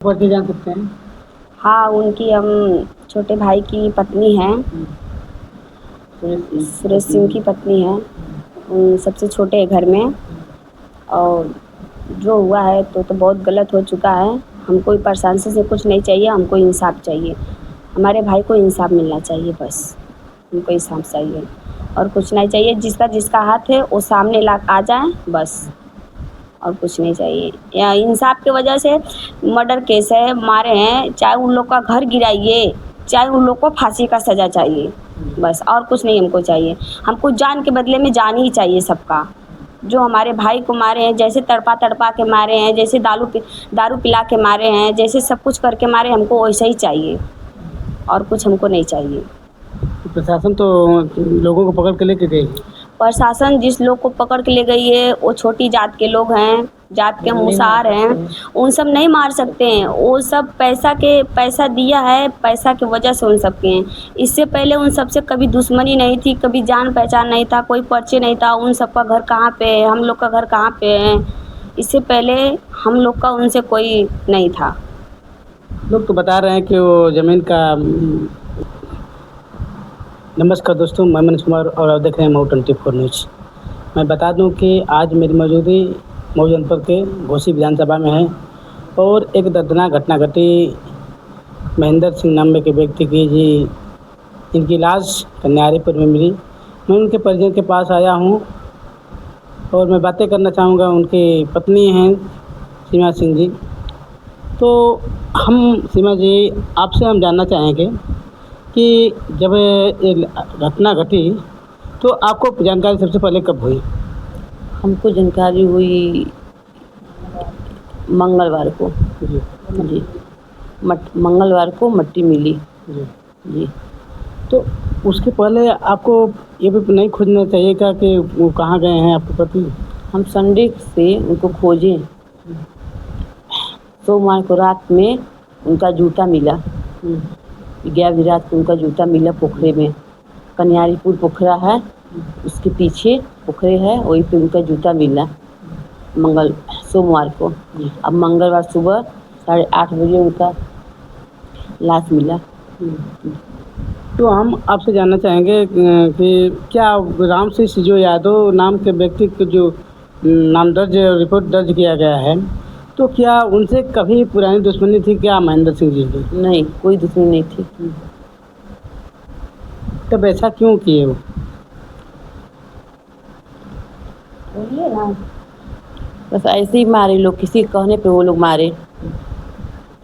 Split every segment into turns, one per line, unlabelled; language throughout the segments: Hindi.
परिचय जान सकते हैं?
हाँ, उनकी हम छोटे भाई की पत्नी हैं, सुरेश सिंह की पत्नी हैं। सबसे छोटे हैं घर में। और जो हुआ है तो बहुत गलत हो चुका है। हमको प्रशासन से कुछ नहीं चाहिए, हमको इंसाफ चाहिए। हमारे भाई को इंसाफ मिलना चाहिए बस। हमको इंसाफ चाहिए और कुछ नहीं चाहिए। जिसका जिसका हाथ है वो सामने ला आ जाए बस, और कुछ नहीं चाहिए। या इंसाफ की वजह से मर्डर केस है, मारे हैं, चाहे उन लोग का घर गिराइए, चाहे उन लोग को फांसी का सज़ा चाहिए बस, और कुछ नहीं हमको चाहिए। हमको जान के बदले में जान ही चाहिए सबका। जो हमारे भाई को मारे हैं, जैसे तड़पा तड़पा के मारे हैं, जैसे दारू पिला के मारे हैं, जैसे सब कुछ करके मारे, हमको वैसा ही चाहिए और कुछ हमको नहीं चाहिए।
प्रशासन तो लोगों को पकड़ के लेके गई।
प्रशासन जिस लोग को पकड़ के ले गई है वो छोटी जात के लोग हैं, जात के मुसार हैं। उन सब नहीं मार सकते हैं, वो सब पैसा दिया है, पैसा की वजह से उन सब के हैं। इससे पहले उन सब से कभी दुश्मनी नहीं थी, कभी जान पहचान नहीं था, कोई परिचय नहीं था। उन सब का घर कहाँ पे है, हम लोग का घर कहाँ पे है, इससे पहले हम लोग का उनसे कोई नहीं था।
लोग तो बता रहे हैं कि वो ज़मीन का नमस्कार दोस्तों, मैं मनीष कुमार और आप देख रहे हैं मऊ 24 न्यूज़। मैं बता दूं कि आज मेरी मौजूदगी मऊ जनपद के घोसी विधानसभा में है और एक दर्दनाक घटना घटी। महेंद्र सिंह नाम के व्यक्ति की इनकी लाश कन्यारीपुर में मिली। मैं उनके परिजन के पास आया हूं और मैं बातें करना चाहूँगा। उनकी पत्नी हैं सीमा सिंह जी। तो हम सीमा जी, आपसे हम जानना चाहेंगे कि जब ये घटना घटी तो आपको जानकारी सबसे पहले कब हुई?
हमको जानकारी हुई मंगलवार को।
जी
जी, मंगलवार को मट्टी मिली।
जी
जी,
तो उसके पहले आपको ये भी नहीं खोजना चाहिए क्या कि वो कहाँ गए हैं आपके पति?
हम संडे से उनको खोजें। सोमवार को रात में उनका जूता मिला। 11 बजे रात को उनका जूता मिला पोखरे में। कन्यारीपुर पोखरा है, उसके पीछे पोखरे है, वहीं पे उनका जूता मिला सोमवार को। अब मंगलवार सुबह 8:30 बजे उनका लाश मिला।
तो हम आपसे जानना चाहेंगे कि क्या राम सिंह यादव नाम के व्यक्ति को जो नाम रिपोर्ट दर्ज किया गया है, तो क्या उनसे कभी पुरानी दुश्मनी थी क्या महेंद्र सिंह जी की?
नहीं, कोई दुश्मनी नहीं थी।
तब ऐसा क्यों किए वो?
बोलिए ना, बस ऐसे ही मारे लोग, किसी कहने पे वो लोग मारे।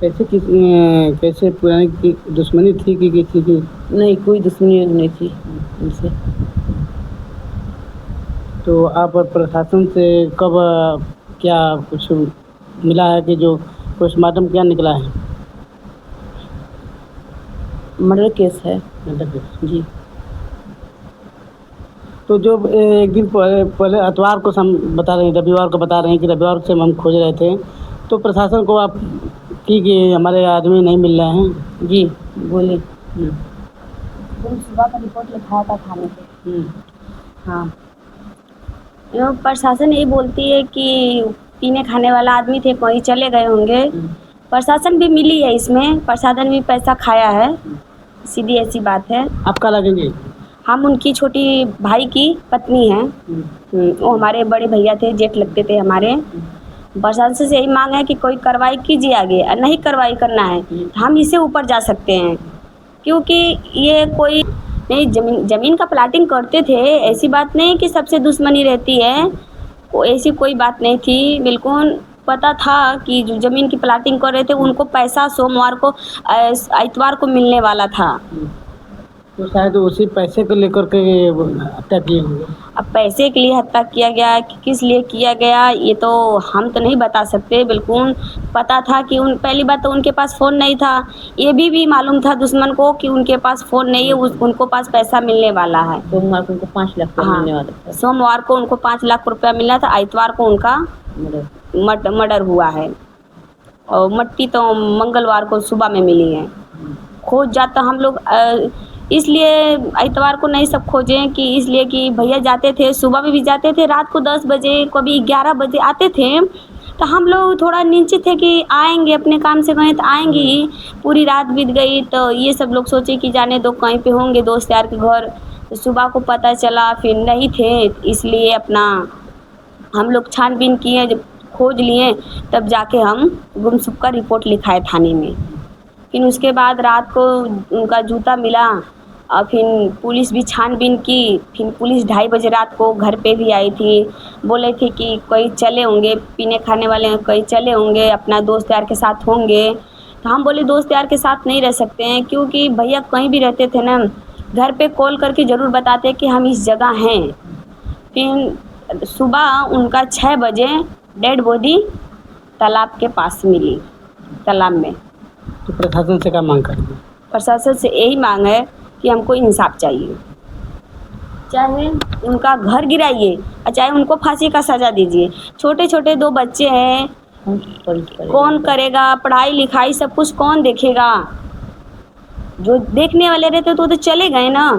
कैसे पुरानी की दुश्मनी थी कि किसी की?
नहीं, कोई दुश्मनी नहीं थी उनसे।
तो आप प्रशासन से कब क्या कुछ मिला है कि जो पोस्टमार्टम क्या निकला है?
मर्डर केस है।
Murder case.
जी।
तो जो एक दिन पहले इतवार को हम बता रहे हैं, रविवार को बता रहे हैं कि रविवार से हम खोज रहे थे, तो प्रशासन को आप कि हमारे आदमी नहीं मिल रहे हैं?
जी, बोलिए।
सुबह का रिपोर्ट लिखाया था थाने पे। हाँ, प्रशासन यही बोलती है कि पीने खाने वाला आदमी थे, कहीं चले गए होंगे। प्रशासन भी मिली है इसमें, प्रशासन भी पैसा खाया है, सीधी ऐसी बात है।
आप कहाँ लगेंगे?
हम उनकी छोटी भाई की पत्नी हैं। वो हमारे बड़े भैया थे, जेठ लगते थे हमारे। प्रशासन से यही मांग है कि कोई कार्रवाई कीजिए आगे, और नहीं कार्रवाई करना है हम इससे ऊपर जा सकते हैं, क्योंकि ये कोई नहीं, ज़मीन का प्लाटिंग करते थे, ऐसी बात नहीं कि सबसे दुश्मनी रहती है, ऐसी कोई बात नहीं थी। बिल्कुल पता था कि जो ज़मीन की प्लाटिंग कर रहे थे उनको पैसा सोमवार को इतवार को मिलने वाला था।
तो शायद उसी पैसे को लेकर के हत्या की होंगे।
अब पैसे के लिए हत्या किया गया कि किस लिए किया गया ये तो हम तो नहीं बता सकते। बिल्कुल पता था कि पहली बात तो उनके पास फ़ोन नहीं था। ये भी मालूम था दुश्मन को कि उनके पास फ़ोन नहीं है, उनको पास पैसा मिलने वाला है।
सोमवार को उनको 5 लाख रुपया मिलने वाला था।
सोमवार को उनको 5 लाख रुपया मिला था, इतवार को उनका मर्डर हुआ है। और मट्टी तो मंगलवार को सुबह में मिली है। खोज जाता हम लोग इसलिए इतवार को नहीं सब खोजें कि इसलिए कि भैया जाते थे, सुबह में भी जाते थे, रात को 10 बजे कभी 11 बजे आते थे। तो हम लोग थोड़ा नीचे थे कि आएंगे, अपने काम से गए तो आएंगे ही। पूरी रात बीत गई तो ये सब लोग सोचे कि जाने दो, कहीं पे होंगे दोस्त यार के घर। तो सुबह को पता चला फिर नहीं थे, इसलिए अपना हम लोग छानबीन किए, जब खोज लिए तब जाके हम गुमसुम का रिपोर्ट लिखाए थाने में। फिर उसके बाद रात को उनका जूता मिला और फिर पुलिस भी छानबीन की। फिर पुलिस 2:30 बजे रात को घर पे भी आई थी, बोले थे कि कोई चले होंगे, पीने खाने वाले कोई चले होंगे, अपना दोस्त यार के साथ होंगे। तो हम बोले दोस्त यार के साथ नहीं रह सकते हैं, क्योंकि भैया कहीं भी रहते थे ना, घर पे कॉल करके ज़रूर बताते कि हम इस जगह हैं। फिर सुबह उनका 6 बजे डेड बॉडी तालाब के पास मिली, तालाब में।
तो प्रशासन से क्या मांग करेंगे?
प्रशासन से यही मांग है कि हमको इंसाफ चाहिए, चाहे उनका घर गिराइए और चाहे उनको फांसी का सज़ा दीजिए। छोटे छोटे 2 बच्चे हैं, कौन करेगा पढ़ाई लिखाई, सब कुछ कौन देखेगा? जो देखने वाले रहते तो चले गए ना,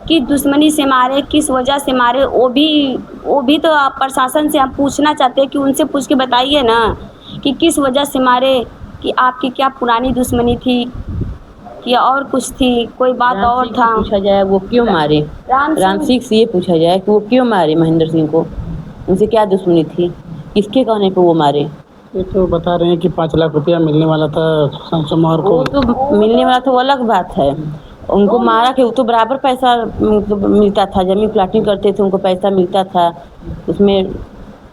कि दुश्मनी से मारे, किस वजह से मारे, वो भी तो आप प्रशासन से हम पूछना चाहते हैं कि उनसे पूछ के बताइए ना कि किस वजह से मारे, कि आपकी क्या पुरानी दुश्मनी थी कि और कुछ थी, कोई बात और था।
पूछा जाए वो क्यों मारे, राम सिंह से ये पूछा जाए कि वो क्यों मारे महेंद्र सिंह को, उनसे क्या दुश्मनी थी, किसके कहने पे वो मारे।
ये तो बता रहे हैं कि 5 लाख रुपया मिलने वाला था सोमवार को।
वो तो मिलने वाला था, वो अलग बात है। उनको मारा कि वो तो बराबर पैसा मतलब मिलता था, जमीन प्लाटिंग करते थे उनको पैसा मिलता था, उसमें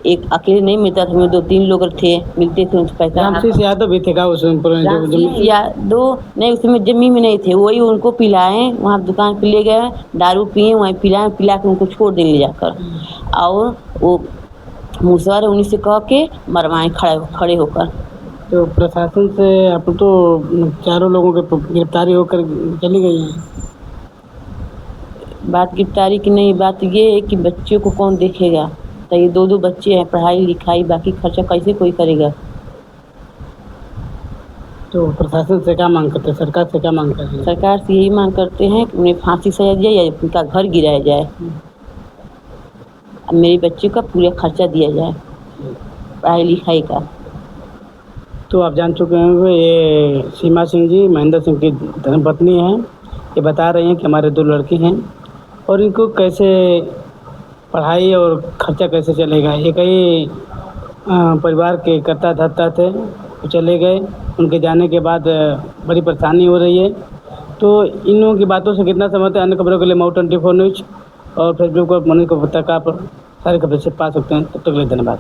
एक अकेले नहीं मिलता था, उसमें 2-3 लोग थे, मिलते थे उनको पैसा।
रामसिंह यादव भी थे क्या उसमें?
नहीं, उसमें जमीन में नहीं थे, वही उनको पिलाएं, वहाँ दुकान पे ले गए, दारू पिए, वहीं पिला के उनको छोड़ दें ले जाकर, और वो मुसवार उन्हीं से कह के मरवाएं खड़े होकर।
तो प्रशासन से अब तो 4 लोगों की गिरफ्तारी होकर चली गई है।
बात गिरफ्तारी की नहीं, बात ये है कि बच्चों को कौन देखेगा। तो ये 2 बच्चे हैं, पढ़ाई लिखाई बाकी खर्चा कैसे कोई करेगा।
तो प्रशासन से क्या मांग करते हैं, सरकार से क्या मांग करते हैं?
सरकार से यही मांग करते हैं कि उन्हें फांसी सजा दिया जाए, उनका घर गिराया जाए, अब मेरे बच्चे का पूरा खर्चा दिया जाए पढ़ाई लिखाई का।
तो आप जान चुके होंगे ये सीमा सिंह जी महेंद्र सिंह की धर्मपत्नी हैं। ये बता रही हैं कि हमारे 2 लड़के हैं और इनको कैसे पढ़ाई और खर्चा कैसे चलेगा। ये कई परिवार के करता धरता थे, वो चले गए, उनके जाने के बाद बड़ी परेशानी हो रही है। तो इन लोगों की बातों से कितना सहमत है? अन्य खबरों के लिए माउ 24 न्यूज़ और फेसबुक पर मनीष को पत्रकार पर सारी खबरें से पा सकते हैं। तब तक के लिए धन्यवाद।